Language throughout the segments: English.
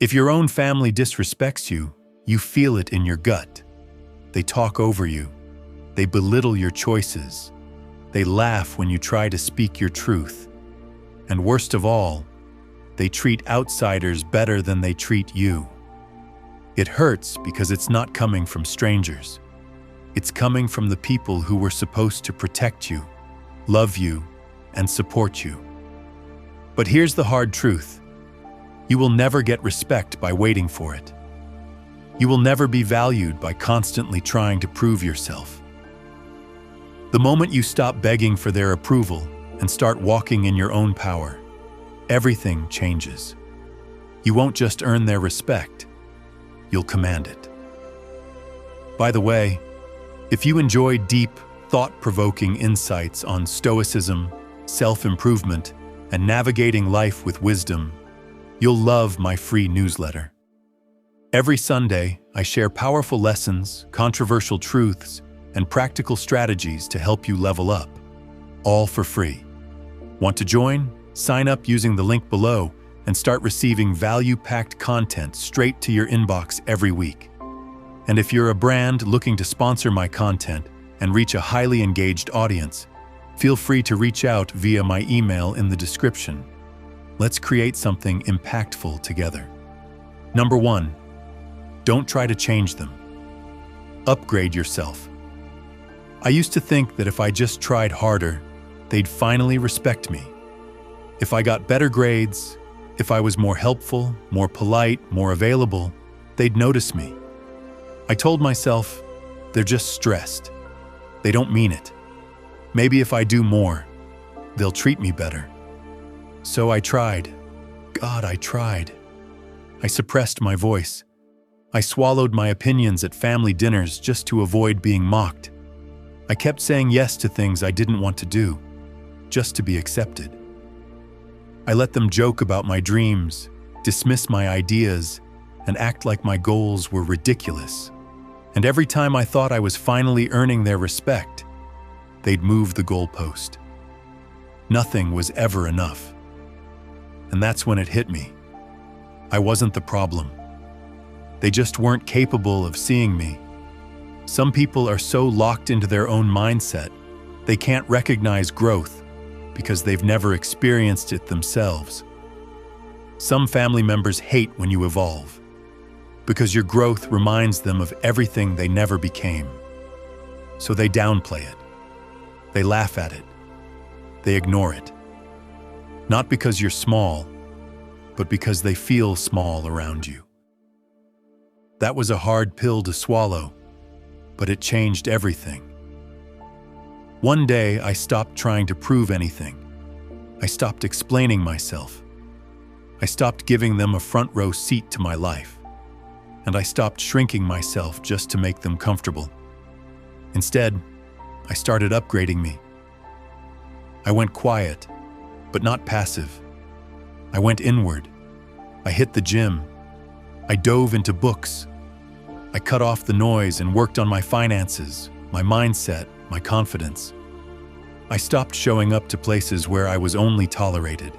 If your own family disrespects you, you feel it in your gut. They talk over you. They belittle your choices. They laugh when you try to speak your truth. And worst of all, they treat outsiders better than they treat you. It hurts because it's not coming from strangers. It's coming from the people who were supposed to protect you, love you, and support you. But here's the hard truth. You will never get respect by waiting for it. You will never be valued by constantly trying to prove yourself. The moment you stop begging for their approval and start walking in your own power, everything changes. You won't just earn their respect, you'll command it. By the way, if you enjoy deep, thought-provoking insights on Stoicism, self-improvement, and navigating life with wisdom, you'll love my free newsletter. Every Sunday, I share powerful lessons, controversial truths, and practical strategies to help you level up, all for free. Want to join? Sign up using the link below and start receiving value-packed content straight to your inbox every week. And if you're a brand looking to sponsor my content and reach a highly engaged audience, feel free to reach out via my email in the description. Let's create something impactful together. Number 1, don't try to change them. Upgrade yourself. I used to think that if I just tried harder, they'd finally respect me. If I got better grades, if I was more helpful, more polite, more available, they'd notice me. I told myself, they're just stressed. They don't mean it. Maybe if I do more, they'll treat me better. So I tried. God, I tried. I suppressed my voice. I swallowed my opinions at family dinners just to avoid being mocked. I kept saying yes to things I didn't want to do, just to be accepted. I let them joke about my dreams, dismiss my ideas, and act like my goals were ridiculous. And every time I thought I was finally earning their respect, they'd move the goalpost. Nothing was ever enough. And that's when it hit me. I wasn't the problem. They just weren't capable of seeing me. Some people are so locked into their own mindset, they can't recognize growth because they've never experienced it themselves. Some family members hate when you evolve, because your growth reminds them of everything they never became. So they downplay it. They laugh at it. They ignore it. Not because you're small, but because they feel small around you. That was a hard pill to swallow, but it changed everything. One day, I stopped trying to prove anything. I stopped explaining myself. I stopped giving them a front row seat to my life. And I stopped shrinking myself just to make them comfortable. Instead, I started upgrading me. I went quiet, but not passive. I went inward. I hit the gym. I dove into books. I cut off the noise and worked on my finances, my mindset, my confidence. I stopped showing up to places where I was only tolerated.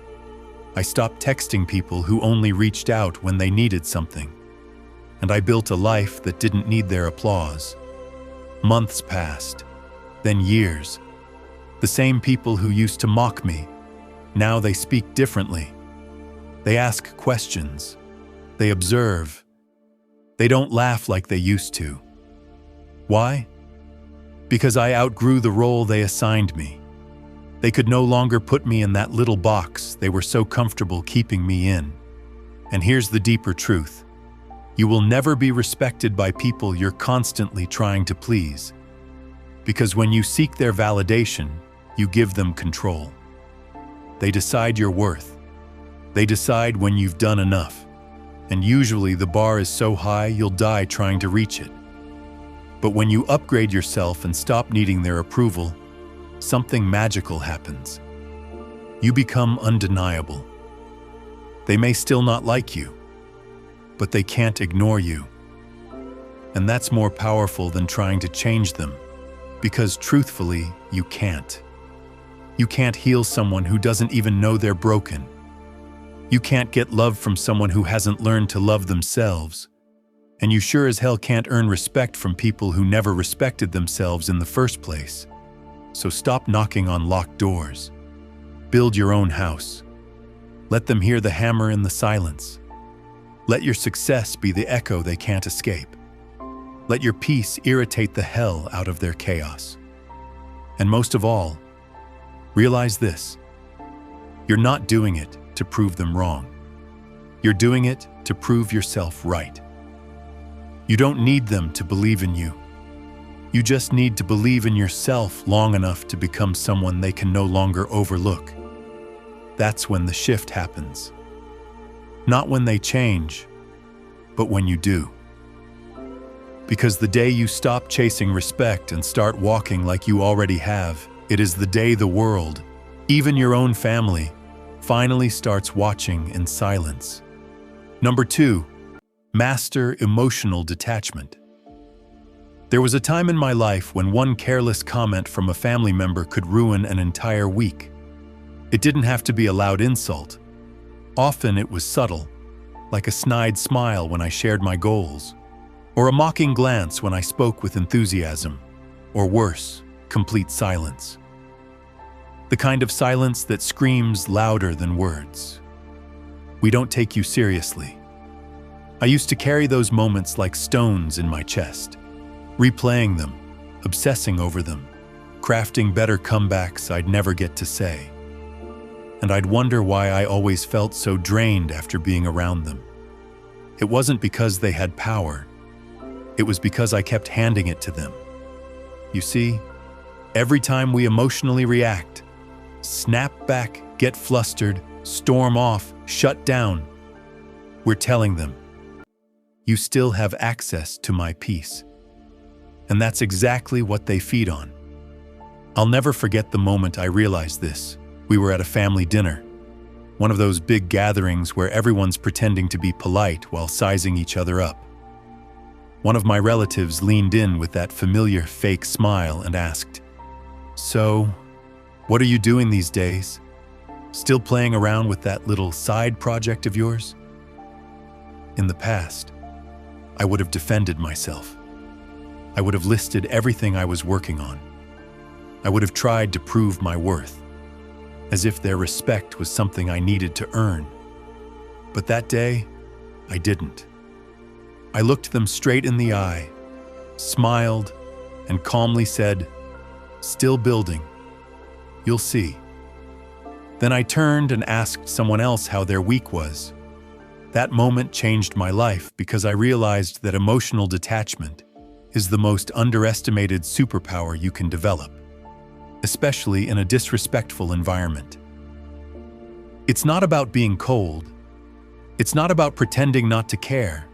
I stopped texting people who only reached out when they needed something. And I built a life that didn't need their applause. Months passed, then years. The same people who used to mock me, now they speak differently. They ask questions. They observe. They don't laugh like they used to. Why? Because I outgrew the role they assigned me. They could no longer put me in that little box they were so comfortable keeping me in. And here's the deeper truth. You will never be respected by people you're constantly trying to please. Because when you seek their validation, you give them control. They decide your worth. They decide when you've done enough. And usually the bar is so high you'll die trying to reach it. But when you upgrade yourself and stop needing their approval, something magical happens. You become undeniable. They may still not like you, but they can't ignore you. And that's more powerful than trying to change them, because truthfully, you can't. You can't heal someone who doesn't even know they're broken. You can't get love from someone who hasn't learned to love themselves. And you sure as hell can't earn respect from people who never respected themselves in the first place. So stop knocking on locked doors. Build your own house. Let them hear the hammer in the silence. Let your success be the echo they can't escape. Let your peace irritate the hell out of their chaos. And most of all, realize this: you're not doing it to prove them wrong. You're doing it to prove yourself right. You don't need them to believe in you. You just need to believe in yourself long enough to become someone they can no longer overlook. That's when the shift happens. Not when they change, but when you do. Because the day you stop chasing respect and start walking like you already have, it is the day the world, even your own family, finally starts watching in silence. Number 2, master emotional detachment. There was a time in my life when one careless comment from a family member could ruin an entire week. It didn't have to be a loud insult. Often it was subtle, like a snide smile when I shared my goals, or a mocking glance when I spoke with enthusiasm, or worse, complete silence. The kind of silence that screams louder than words. We don't take you seriously. I used to carry those moments like stones in my chest, replaying them, obsessing over them, crafting better comebacks I'd never get to say. And I'd wonder why I always felt so drained after being around them. It wasn't because they had power. It was because I kept handing it to them. You see, every time we emotionally react, snap back, get flustered, storm off, shut down, we're telling them, you still have access to my peace. And that's exactly what they feed on. I'll never forget the moment I realized this. We were at a family dinner, one of those big gatherings where everyone's pretending to be polite while sizing each other up. One of my relatives leaned in with that familiar fake smile and asked, "So, what are you doing these days? Still playing around with that little side project of yours?" In the past, I would have defended myself. I would have listed everything I was working on. I would have tried to prove my worth, as if their respect was something I needed to earn. But that day, I didn't. I looked them straight in the eye, smiled, and calmly said, "Still building. You'll see." Then I turned and asked someone else how their week was. That moment changed my life because I realized that emotional detachment is the most underestimated superpower you can develop, especially in a disrespectful environment. It's not about being cold. It's not about pretending not to care.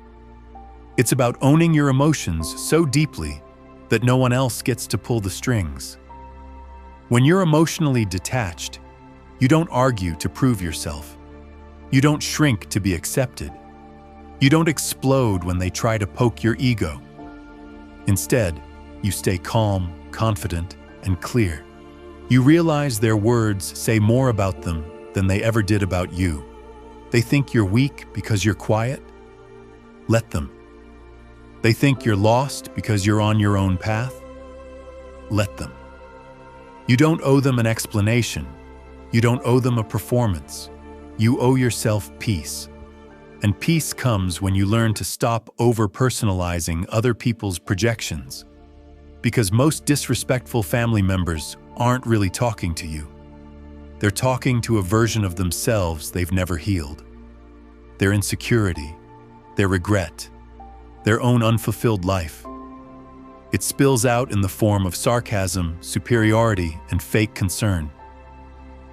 It's about owning your emotions so deeply that no one else gets to pull the strings. When you're emotionally detached, you don't argue to prove yourself. You don't shrink to be accepted. You don't explode when they try to poke your ego. Instead, you stay calm, confident, and clear. You realize their words say more about them than they ever did about you. They think you're weak because you're quiet? Let them. They think you're lost because you're on your own path? Let them. You don't owe them an explanation. You don't owe them a performance. You owe yourself peace. And peace comes when you learn to stop over-personalizing other people's projections. Because most disrespectful family members aren't really talking to you. They're talking to a version of themselves they've never healed. Their insecurity, their regret, their own unfulfilled life. It spills out in the form of sarcasm, superiority, and fake concern.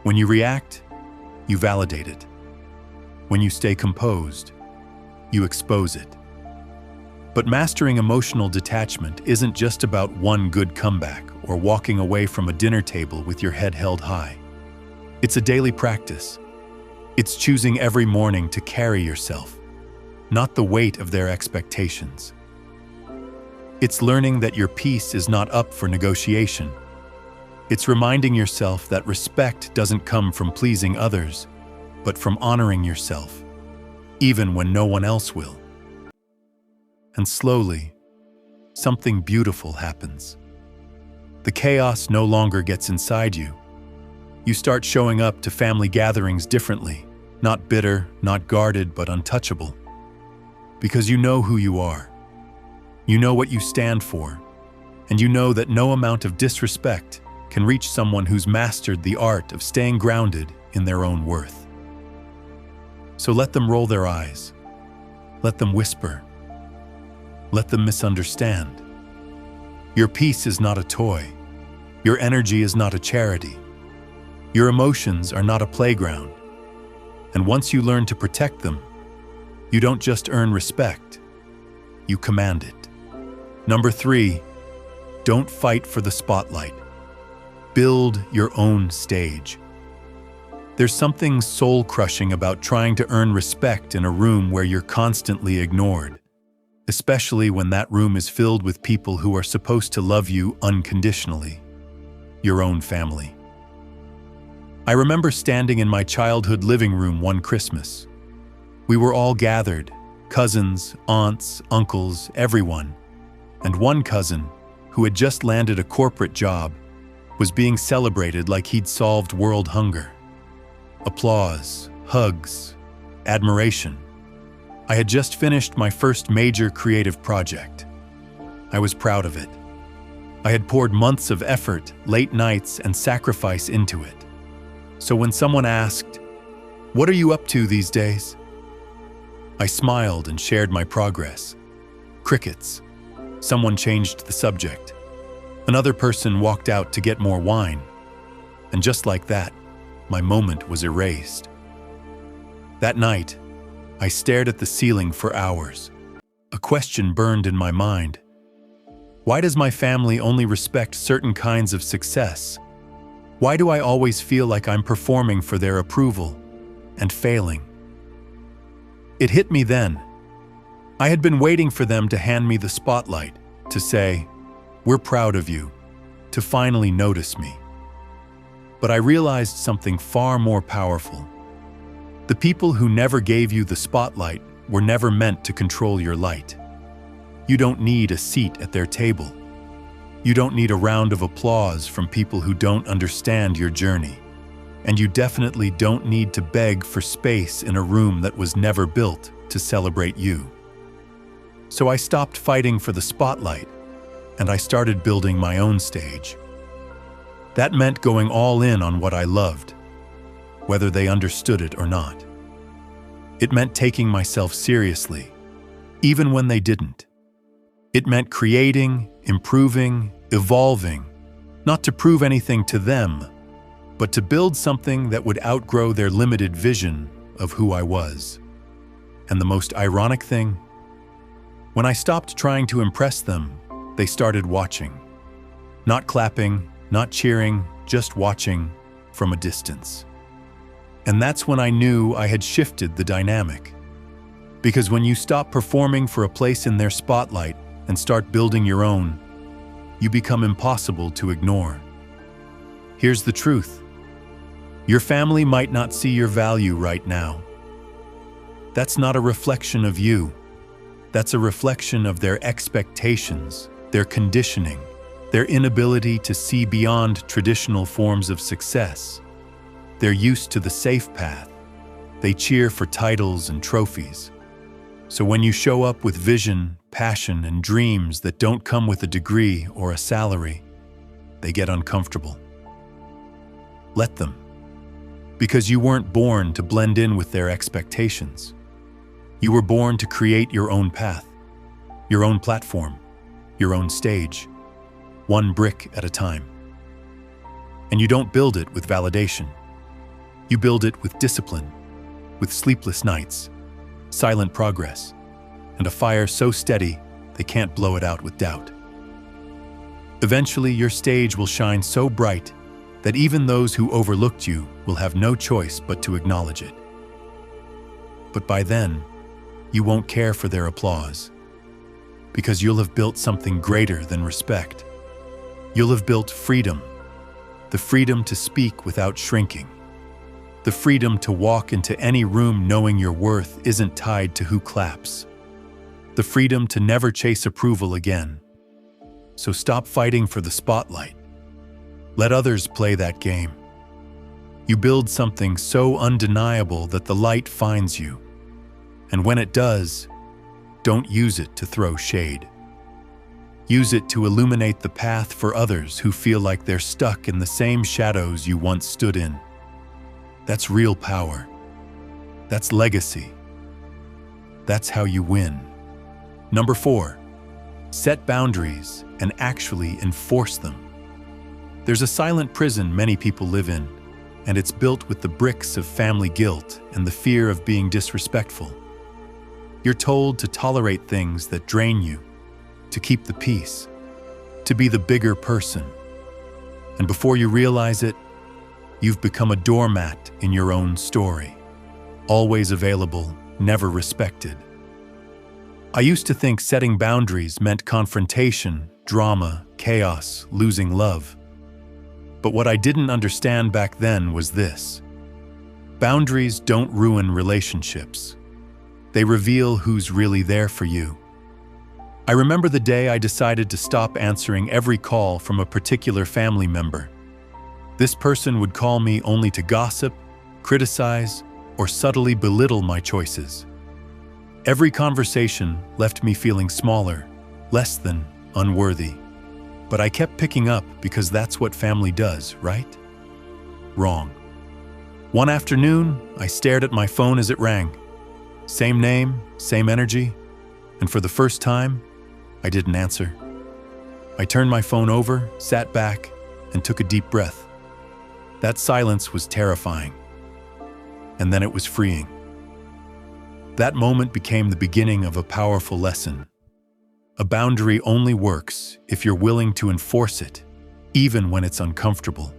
When you react, you validate it. When you stay composed, you expose it. But mastering emotional detachment isn't just about one good comeback or walking away from a dinner table with your head held high. It's a daily practice. It's choosing every morning to carry yourself, not the weight of their expectations. It's learning that your peace is not up for negotiation. It's reminding yourself that respect doesn't come from pleasing others, but from honoring yourself, even when no one else will. And slowly, something beautiful happens. The chaos no longer gets inside you. You start showing up to family gatherings differently, not bitter, not guarded, but untouchable. Because you know who you are. You know what you stand for, and you know that no amount of disrespect can reach someone who's mastered the art of staying grounded in their own worth. So let them roll their eyes. Let them whisper. Let them misunderstand. Your peace is not a toy. Your energy is not a charity. Your emotions are not a playground. And once you learn to protect them, you don't just earn respect, you command it. Number 3, don't fight for the spotlight. Build your own stage. There's something soul-crushing about trying to earn respect in a room where you're constantly ignored, especially when that room is filled with people who are supposed to love you unconditionally, your own family. I remember standing in my childhood living room one Christmas. We were all gathered, cousins, aunts, uncles, everyone. And one cousin, who had just landed a corporate job, was being celebrated like he'd solved world hunger. Applause, hugs, admiration. I had just finished my first major creative project. I was proud of it. I had poured months of effort, late nights, and sacrifice into it. So when someone asked, "What are you up to these days?" I smiled and shared my progress. Crickets. Someone changed the subject. Another person walked out to get more wine. And just like that, my moment was erased. That night, I stared at the ceiling for hours. A question burned in my mind. Why does my family only respect certain kinds of success? Why do I always feel like I'm performing for their approval and failing? It hit me then. I had been waiting for them to hand me the spotlight, to say, "We're proud of you," to finally notice me. But I realized something far more powerful. The people who never gave you the spotlight were never meant to control your light. You don't need a seat at their table. You don't need a round of applause from people who don't understand your journey. And you definitely don't need to beg for space in a room that was never built to celebrate you. So I stopped fighting for the spotlight, and I started building my own stage. That meant going all in on what I loved, whether they understood it or not. It meant taking myself seriously, even when they didn't. It meant creating, improving, evolving, not to prove anything to them, but to build something that would outgrow their limited vision of who I was. And the most ironic thing? When I stopped trying to impress them, they started watching. Not clapping, not cheering, just watching from a distance. And that's when I knew I had shifted the dynamic. Because when you stop performing for a place in their spotlight and start building your own, you become impossible to ignore. Here's the truth. Your family might not see your value right now. That's not a reflection of you. That's a reflection of their expectations, their conditioning, their inability to see beyond traditional forms of success. They're used to the safe path. They cheer for titles and trophies. So when you show up with vision, passion, and dreams that don't come with a degree or a salary, they get uncomfortable. Let them. Because you weren't born to blend in with their expectations. You were born to create your own path, your own platform, your own stage, one brick at a time. And you don't build it with validation. You build it with discipline, with sleepless nights, silent progress, and a fire so steady they can't blow it out with doubt. Eventually, your stage will shine so bright that even those who overlooked you will have no choice but to acknowledge it. But by then, you won't care for their applause, because you'll have built something greater than respect. You'll have built freedom, the freedom to speak without shrinking, The freedom to walk into any room knowing your worth isn't tied to who claps. The freedom to never chase approval again. So stop fighting for the spotlight. Let others play that game. You build something so undeniable that the light finds you. And when it does, don't use it to throw shade. Use it to illuminate the path for others who feel like they're stuck in the same shadows you once stood in. That's real power. That's legacy. That's how you win. Number 4, set boundaries and actually enforce them. There's a silent prison many people live in, and it's built with the bricks of family guilt and the fear of being disrespectful. You're told to tolerate things that drain you, to keep the peace, to be the bigger person. And before you realize it, you've become a doormat in your own story. Always available, never respected. I used to think setting boundaries meant confrontation, drama, chaos, losing love. But what I didn't understand back then was this. Boundaries don't ruin relationships. They reveal who's really there for you. I remember the day I decided to stop answering every call from a particular family member. This person would call me only to gossip, criticize, or subtly belittle my choices. Every conversation left me feeling smaller, less than unworthy. But I kept picking up because that's what family does, right? Wrong. One afternoon, I stared at my phone as it rang. Same name, same energy, and for the first time, I didn't answer. I turned my phone over, sat back, and took a deep breath. That silence was terrifying. And then it was freeing. That moment became the beginning of a powerful lesson. A boundary only works if you're willing to enforce it, even when it's uncomfortable.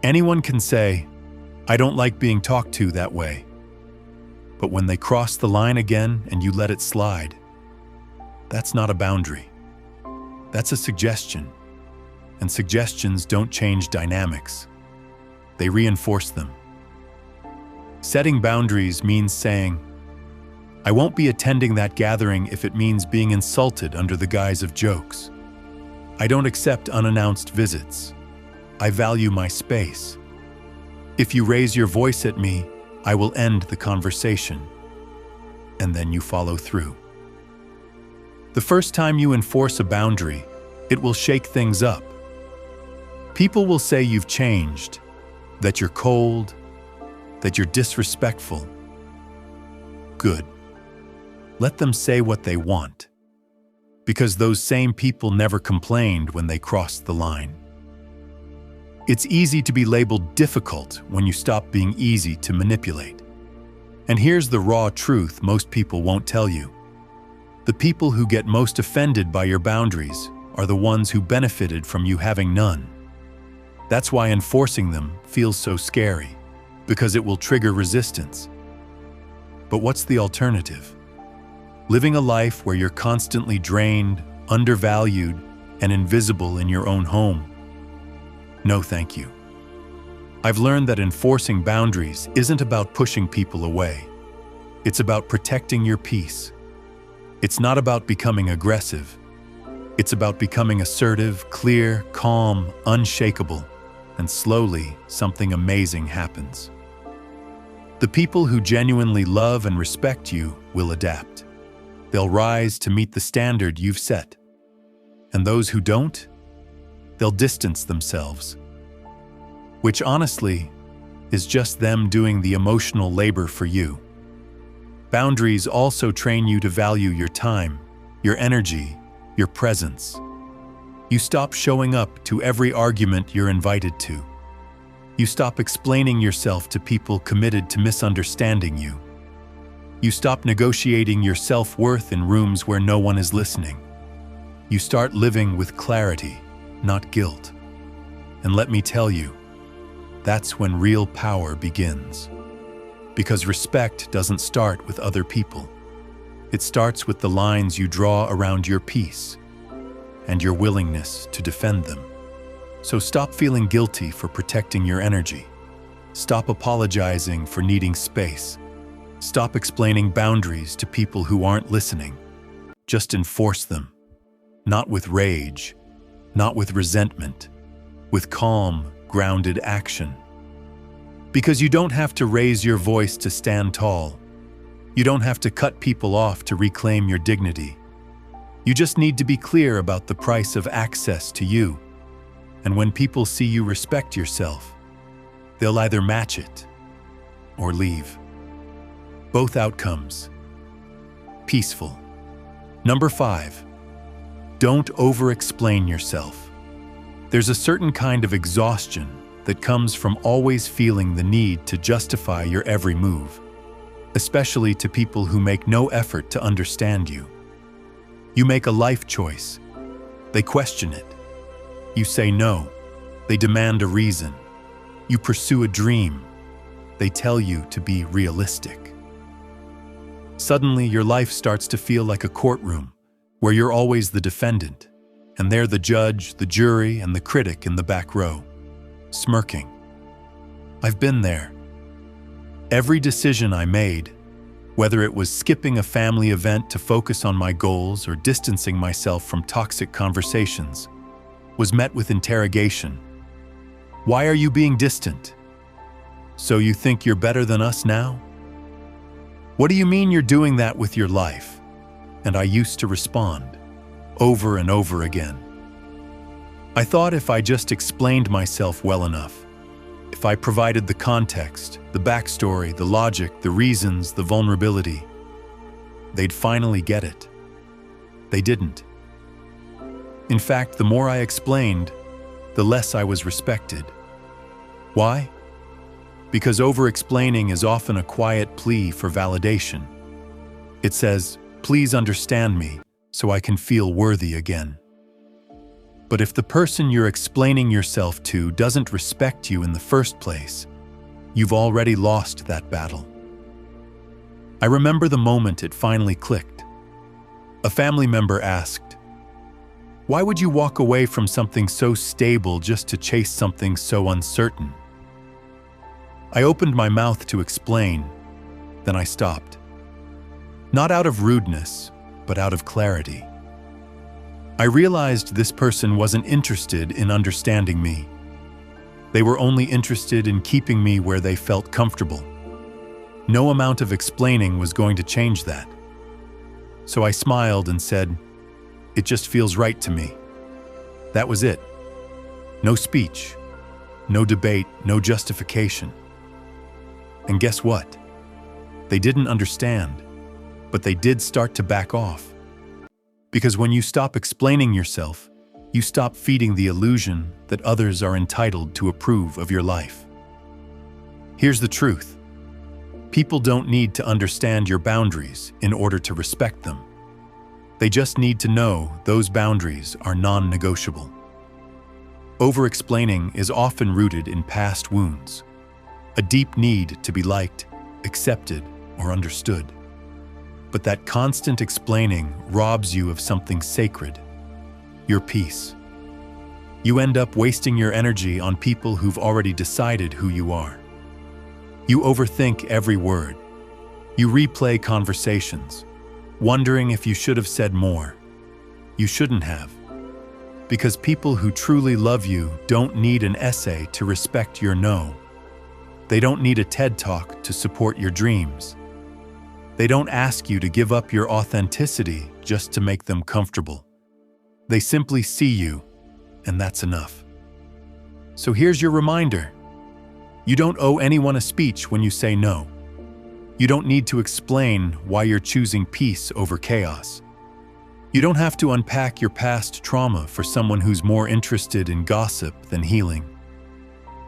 Anyone can say, "I don't like being talked to that way." But when they cross the line again and you let it slide, that's not a boundary. That's a suggestion. And suggestions don't change dynamics. They reinforce them. Setting boundaries means saying, "I won't be attending that gathering if it means being insulted under the guise of jokes. I don't accept unannounced visits. I value my space. If you raise your voice at me, I will end the conversation." And then you follow through. The first time you enforce a boundary, it will shake things up. People will say you've changed, that you're cold, that you're disrespectful. Good. Let them say what they want, because those same people never complained when they crossed the line. It's easy to be labeled difficult when you stop being easy to manipulate. And here's the raw truth most people won't tell you. The people who get most offended by your boundaries are the ones who benefited from you having none. That's why enforcing them feels so scary, because it will trigger resistance. But what's the alternative? Living a life where you're constantly drained, undervalued, and invisible in your own home? No, thank you. I've learned that enforcing boundaries isn't about pushing people away. It's about protecting your peace. It's not about becoming aggressive. It's about becoming assertive, clear, calm, unshakable, and slowly something amazing happens. The people who genuinely love and respect you will adapt. They'll rise to meet the standard you've set. And those who don't, they'll distance themselves. Which honestly is just them doing the emotional labor for you. Boundaries also train you to value your time, your energy, your presence. You stop showing up to every argument you're invited to. You stop explaining yourself to people committed to misunderstanding you. You stop negotiating your self-worth in rooms where no one is listening. You start living with clarity, not guilt. And let me tell you, that's when real power begins. Because respect doesn't start with other people. It starts with the lines you draw around your peace and your willingness to defend them. So stop feeling guilty for protecting your energy. Stop apologizing for needing space. Stop explaining boundaries to people who aren't listening. Just enforce them. Not with rage, not with resentment, with calm, grounded action. Because you don't have to raise your voice to stand tall. You don't have to cut people off to reclaim your dignity. You just need to be clear about the price of access to you. And when people see you respect yourself, they'll either match it or leave. Both outcomes. Peaceful. Number 5, don't over-explain yourself. There's a certain kind of exhaustion that comes from always feeling the need to justify your every move, especially to people who make no effort to understand you. You make a life choice. They question it. You say no. They demand a reason. You pursue a dream. They tell you to be realistic. Suddenly, your life starts to feel like a courtroom, where you're always the defendant, and they're the judge, the jury, and the critic in the back row, smirking. I've been there. Every decision I made, whether it was skipping a family event to focus on my goals or distancing myself from toxic conversations, was met with interrogation. Why are you being distant? So you think you're better than us now? What do you mean you're doing that with your life? And I used to respond, over and over again. I thought if I just explained myself well enough, if I provided the context, the backstory, the logic, the reasons, the vulnerability, they'd finally get it. They didn't. In fact, the more I explained, the less I was respected. Why? Because over-explaining is often a quiet plea for validation. It says, please understand me so I can feel worthy again. But if the person you're explaining yourself to doesn't respect you in the first place, you've already lost that battle. I remember the moment it finally clicked. A family member asked, "Why would you walk away from something so stable just to chase something so uncertain?" I opened my mouth to explain, then I stopped. Not out of rudeness, but out of clarity. I realized this person wasn't interested in understanding me. They were only interested in keeping me where they felt comfortable. No amount of explaining was going to change that. So I smiled and said, "It just feels right to me." That was it. No speech, no debate, no justification. And guess what? They didn't understand, but they did start to back off. Because when you stop explaining yourself, you stop feeding the illusion that others are entitled to approve of your life. Here's the truth. People don't need to understand your boundaries in order to respect them. They just need to know those boundaries are non-negotiable. Over-explaining is often rooted in past wounds, a deep need to be liked, accepted, or understood. But that constant explaining robs you of something sacred, your peace. You end up wasting your energy on people who've already decided who you are. You overthink every word. You replay conversations, wondering if you should have said more. You shouldn't have. Because people who truly love you don't need an essay to respect your no. They don't need a TED Talk to support your dreams. They don't ask you to give up your authenticity just to make them comfortable. They simply see you, and that's enough. So here's your reminder. You don't owe anyone a speech when you say no. You don't need to explain why you're choosing peace over chaos. You don't have to unpack your past trauma for someone who's more interested in gossip than healing.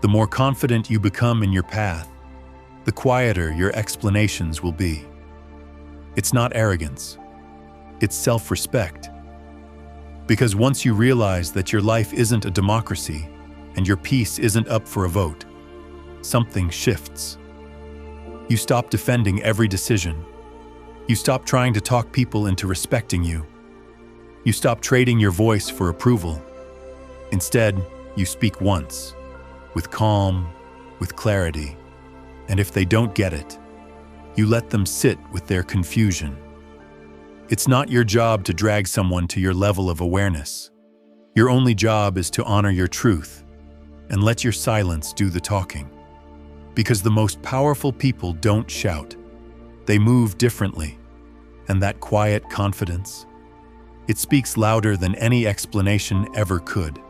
The more confident you become in your path, the quieter your explanations will be. It's not arrogance. It's self-respect. Because once you realize that your life isn't a democracy and your peace isn't up for a vote, something shifts. You stop defending every decision. You stop trying to talk people into respecting you. You stop trading your voice for approval. Instead, you speak once, with calm, with clarity, and if they don't get it, you let them sit with their confusion. It's not your job to drag someone to your level of awareness. Your only job is to honor your truth and let your silence do the talking. Because the most powerful people don't shout. They move differently, and that quiet confidence, it speaks louder than any explanation ever could.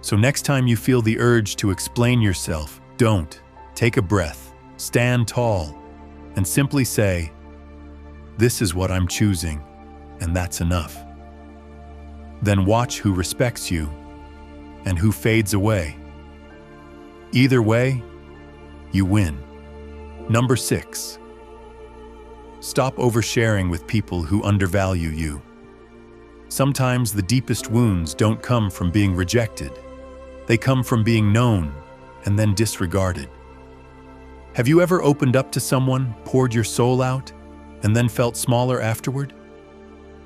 So next time you feel the urge to explain yourself, don't. Take a breath, stand tall, and simply say, "This is what I'm choosing, and that's enough." Then watch who respects you and who fades away. Either way, you win. Number 6. Stop oversharing with people who undervalue you. Sometimes the deepest wounds don't come from being rejected. They come from being known and then disregarded. Have you ever opened up to someone, poured your soul out, and then felt smaller afterward?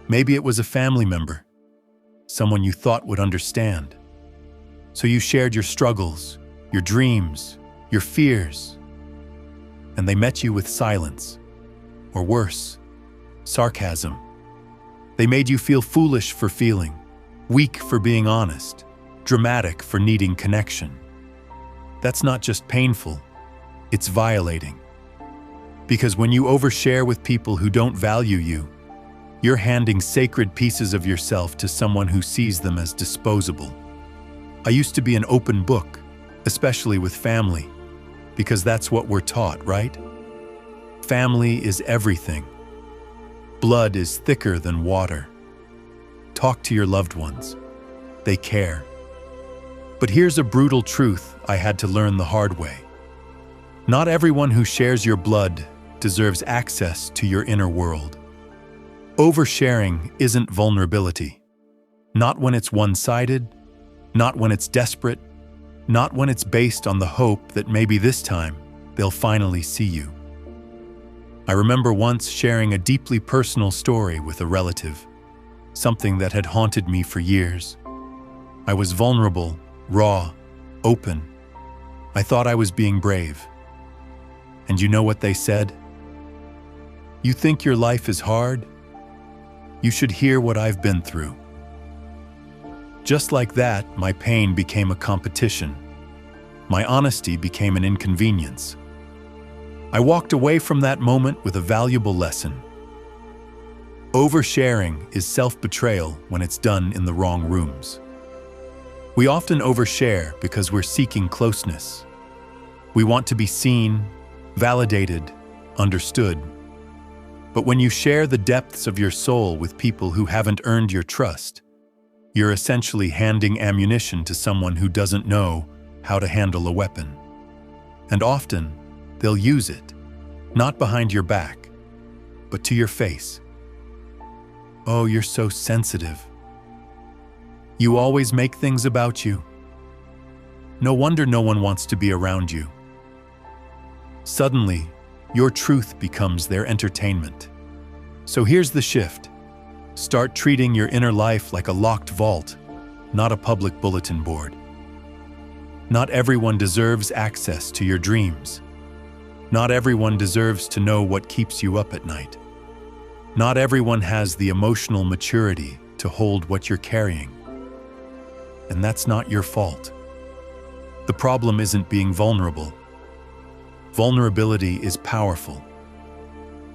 Maybe it was a family member, someone you thought would understand. So you shared your struggles, your dreams, your fears, and they met you with silence, or worse, sarcasm. They made you feel foolish for feeling, weak for being honest, dramatic for needing connection. That's not just painful, it's violating. Because when you overshare with people who don't value you, you're handing sacred pieces of yourself to someone who sees them as disposable. I used to be an open book, especially with family, because that's what we're taught, right? Family is everything. Blood is thicker than water. Talk to your loved ones. They care. But here's a brutal truth I had to learn the hard way. Not everyone who shares your blood deserves access to your inner world. Oversharing isn't vulnerability. Not when it's one-sided, not when it's desperate, not when it's based on the hope that maybe this time they'll finally see you. I remember once sharing a deeply personal story with a relative, something that had haunted me for years. I was vulnerable, raw, open. I thought I was being brave. And you know what they said? "You think your life is hard? You should hear what I've been through." Just like that, my pain became a competition. My honesty became an inconvenience. I walked away from that moment with a valuable lesson. Oversharing is self-betrayal when it's done in the wrong rooms. We often overshare because we're seeking closeness. We want to be seen, validated, understood. But when you share the depths of your soul with people who haven't earned your trust, you're essentially handing ammunition to someone who doesn't know how to handle a weapon. And often, they'll use it, not behind your back, but to your face. "Oh, you're so sensitive. You always make things about you. No wonder no one wants to be around you." Suddenly, your truth becomes their entertainment. So here's the shift. Start treating your inner life like a locked vault, not a public bulletin board. Not everyone deserves access to your dreams. Not everyone deserves to know what keeps you up at night. Not everyone has the emotional maturity to hold what you're carrying. And that's not your fault. The problem isn't being vulnerable. Vulnerability is powerful.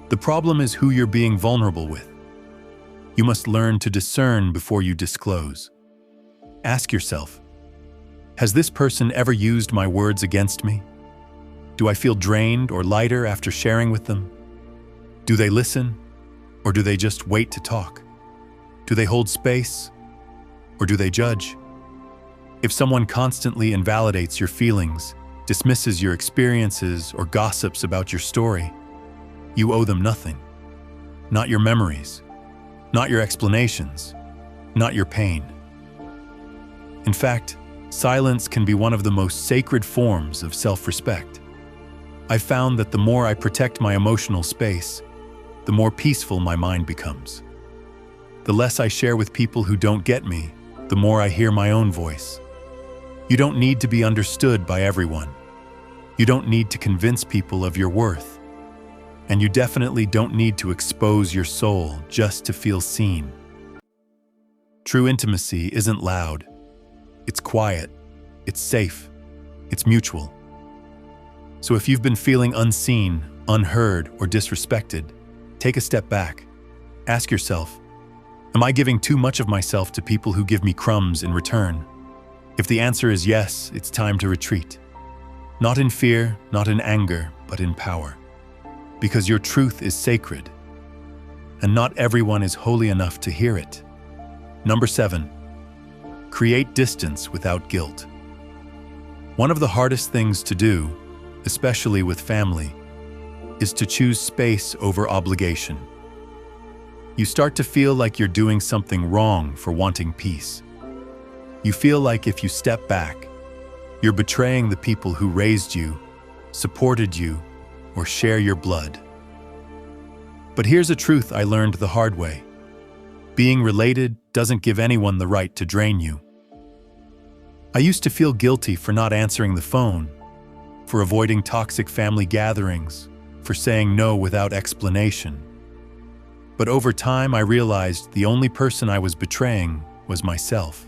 The problem is who you're being vulnerable with. You must learn to discern before you disclose. Ask yourself, has this person ever used my words against me? Do I feel drained or lighter after sharing with them? Do they listen, or do they just wait to talk? Do they hold space, or do they judge? If someone constantly invalidates your feelings, dismisses your experiences, or gossips about your story, you owe them nothing. Not your memories, not your explanations, not your pain. In fact, silence can be one of the most sacred forms of self-respect. I've found that the more I protect my emotional space, the more peaceful my mind becomes. The less I share with people who don't get me, the more I hear my own voice. You don't need to be understood by everyone. You don't need to convince people of your worth. And you definitely don't need to expose your soul just to feel seen. True intimacy isn't loud. It's quiet. It's safe. It's mutual. So if you've been feeling unseen, unheard, or disrespected, take a step back. Ask yourself, am I giving too much of myself to people who give me crumbs in return? If the answer is yes, it's time to retreat. Not in fear, not in anger, but in power. Because your truth is sacred, and not everyone is holy enough to hear it. Number 7, create distance without guilt. One of the hardest things to do, especially with family, is to choose space over obligation. You start to feel like you're doing something wrong for wanting peace. You feel like if you step back, you're betraying the people who raised you, supported you, or share your blood. But here's a truth I learned the hard way. Being related doesn't give anyone the right to drain you. I used to feel guilty for not answering the phone, for avoiding toxic family gatherings, for saying no without explanation. But over time, I realized the only person I was betraying was myself.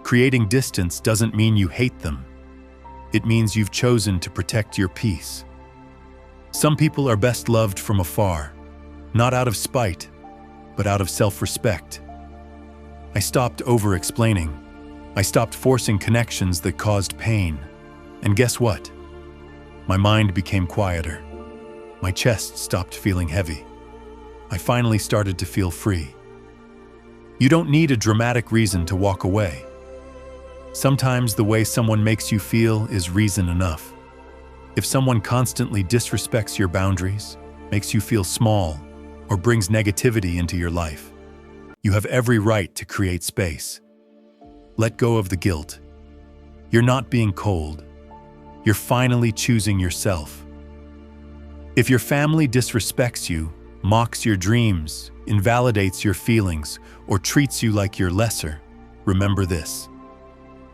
Creating distance doesn't mean you hate them. It means you've chosen to protect your peace. Some people are best loved from afar, not out of spite, but out of self-respect. I stopped over-explaining. I stopped forcing connections that caused pain. And guess what? My mind became quieter. My chest stopped feeling heavy. I finally started to feel free. You don't need a dramatic reason to walk away. Sometimes the way someone makes you feel is reason enough. If someone constantly disrespects your boundaries, makes you feel small, or brings negativity into your life, you have every right to create space. Let go of the guilt. You're not being cold. You're finally choosing yourself. If your family disrespects you, mocks your dreams, invalidates your feelings, or treats you like you're lesser, remember this.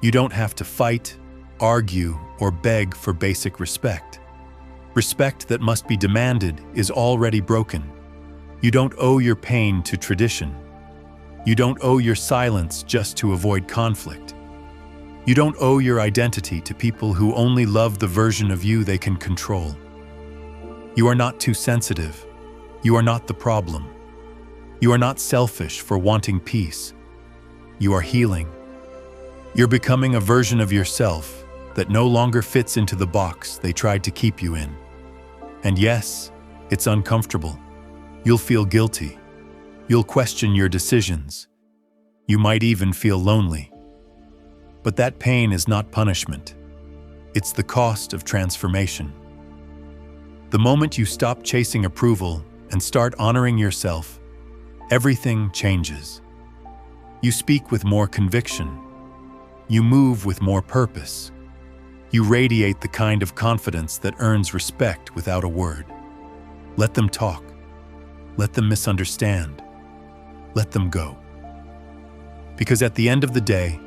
You don't have to fight, argue, or beg for basic respect. Respect that must be demanded is already broken. You don't owe your pain to tradition. You don't owe your silence just to avoid conflict. You don't owe your identity to people who only love the version of you they can control. You are not too sensitive. You are not the problem. You are not selfish for wanting peace. You are healing. You're becoming a version of yourself that no longer fits into the box they tried to keep you in. And yes, it's uncomfortable. You'll feel guilty. You'll question your decisions. You might even feel lonely. But that pain is not punishment. It's the cost of transformation. The moment you stop chasing approval and start honoring yourself, everything changes. You speak with more conviction. You move with more purpose. You radiate the kind of confidence that earns respect without a word. Let them talk. Let them misunderstand. Let them go. Because at the end of the day,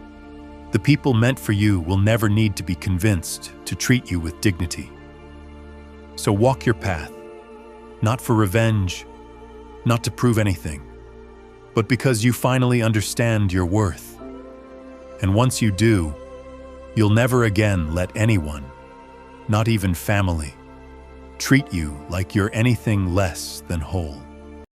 the people meant for you will never need to be convinced to treat you with dignity. So walk your path, not for revenge, not to prove anything, but because you finally understand your worth. And once you do, you'll never again let anyone, not even family, treat you like you're anything less than whole.